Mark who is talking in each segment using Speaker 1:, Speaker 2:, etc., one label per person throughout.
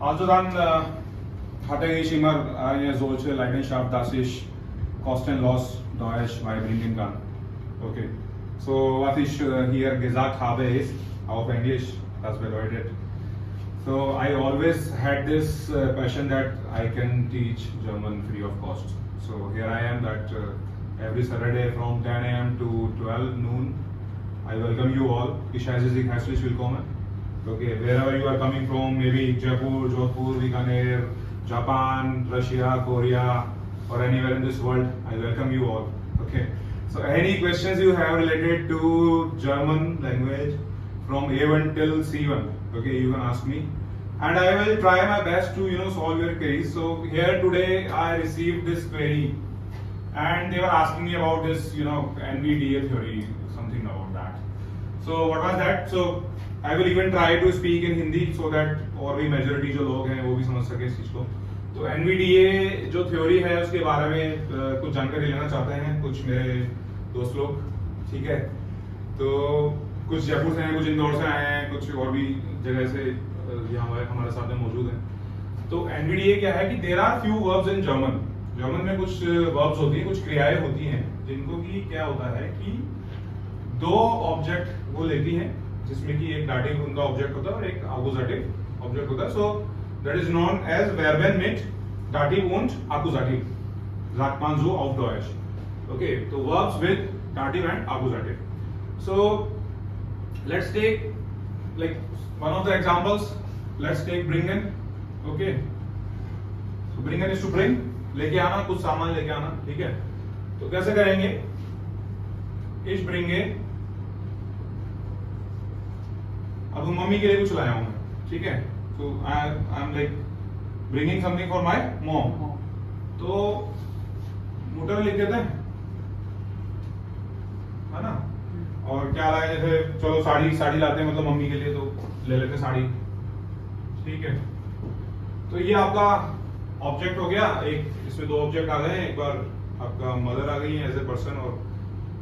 Speaker 1: Also dann hatte ich immer eine solche Leidenschaft, dass ich kostenlos Deutsch beibringen kann. Okay. So was ich hier gesagt habe ist auf Englisch, das bedeutet. So I always had this passion that I can teach German free of cost. So here I am that every Saturday from 10 a.m. to 12 noon, I welcome you all. Ich heiße Sie herzlich willkommen. Okay, wherever you are coming from, maybe Jaipur, Jodhpur, Bikaner, Japan, Russia, Korea, or anywhere in this world, I welcome you all. Okay, so any questions you have related to German language from A1 till C1, okay, you can ask me, and I will try my best to solve your queries. So here today I received this query, and they were asking me about this NVDA theory, something about that. So what was that? So I will even try to speak in Hindi so that और भी majority जो लोग हैं वो भी समझ सके इस चीज़ को. तो NVDA जो थ्योरी है उसके बारे में कुछ जानकारी लेना चाहते हैं कुछ मेरे दोस्त लोग, ठीक है. तो कुछ जयपुर से हैं, कुछ इंदौर से आए हैं, कुछ और भी जगह से यहाँ हमारे साथ में मौजूद हैं. तो NVDA क्या है कि there are few verbs in German. German में कुछ वर्ब्स होती हैं, कुछ क्रियाएं होती हैं जिनको कि क्या होता है कि दो ऑब्जेक्ट वो लेती हैं, जिसमें कि एक डाटिव उनका ऑब्जेक्ट होता है और एक आकुजाटिव ऑब्जेक्ट होता है. So that is known as वर्बेन मिट डाटिव und Akkusativ, sagt man so auf Deutsch. Okay, so verbs with dative and accusative. So let's take like one of the examples. Let's take bringen. Okay, so bringen is to bring, लेके आना, कुछ सामान लेके आना, ठीक है. तो कैसे करेंगे? Ich bringe, अब मम्मी के लिए कुछ लाया हूं मैं, ठीक है. तो I am like bringing something for my mom. तो मोटर लिख देते हैं, है ना. और क्या लाए, जैसे चलो साड़ी लाते हैं, मतलब मम्मी के लिए, तो ले लेते हैं साड़ी, ठीक है. तो ये आपका ऑब्जेक्ट हो गया. एक इसमें दो ऑब्जेक्ट आ गए हैं, एक बार आपका मदर आ गई है एज ए पर्सन, और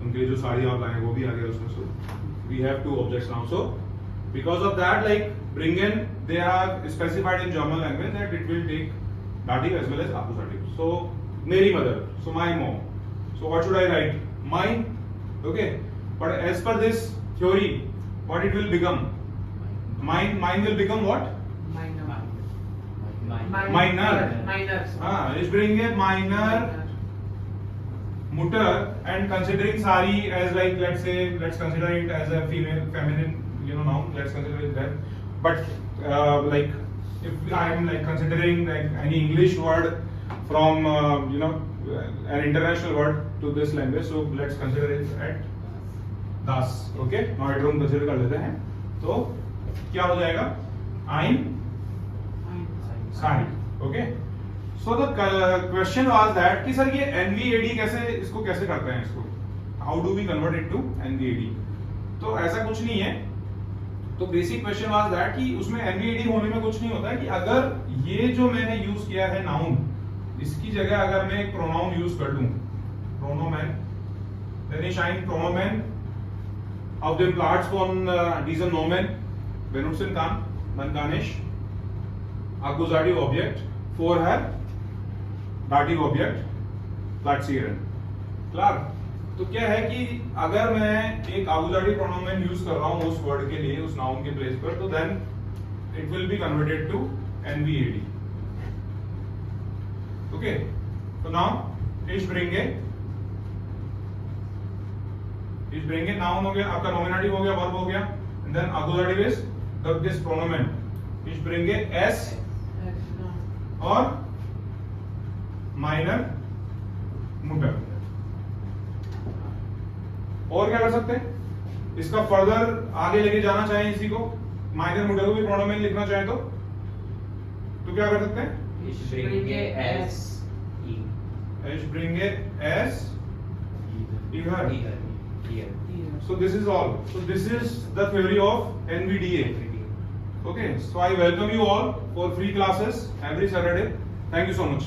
Speaker 1: उनके लिए जो साड़ी आप लाए वो भी आ गया उसमें. So we have two objects now. So because of that, like bringen, they have specified in German language that it will take dative as well as accusative. So meri mother, so my mom. So what should I write? Mine. Okay, but as per this theory, what it will become? Mine will become what? Minor. Ich bringe minor Mutter, and considering sari as like, let's consider it as a feminine noun, let's consider it that. But like if I am like considering like any English word from an international word to this language, so let's consider it at das. Okay, now it room consider कर लेते हैं. तो क्या हो जाएगा? I'm sign. Okay, so the question was that कि sir ये NVAD कैसे करते हैं इसको? How do we convert it to NVAD? तो ऐसा कुछ नहीं है. तो बेसिक क्वेश्चन वाज दैट कि उसमें NVAD होने में कुछ नहीं होता है कि अगर ये जो मैंने यूज किया है नाउन, इसकी जगह अगर मैं एक प्रोनाउन यूज कर लूं, प्रोनोमेन, then ich ein Pronomen auf dem Platz von diesem Nomen benutzen kann, dann kann ich Accusative Objekt vorher Dative Objekt platzieren. Klar. तो क्या है कि अगर मैं एक आकुजाटिव प्रोनोमेन यूज कर रहा हूं उस वर्ड के लिए, उस नाउन के प्लेस पर, तो then it will be converted to NVAD. Okay, तो नाउ ich bringe नाउन हो गया, आपका नॉमिनेटिव हो गया, वर्ब हो गया, एंड देन आकुजाटिव इज दिस प्रोनोमेन. ich bringe s और माइनर मुटर. और क्या कर सकते हैं इसका फर्दर आगे लेके जाना चाहें, इसी को माइनर मुटर को भी प्रोनोमेन लिखना चाहे तो क्या कर सकते हैं?
Speaker 2: Ich bringe es ihm.
Speaker 1: Ich bringe es hier. So this is all. So this is the theory of NVDA. Okay, so I welcome you all for free classes every Saturday. Thank you so much.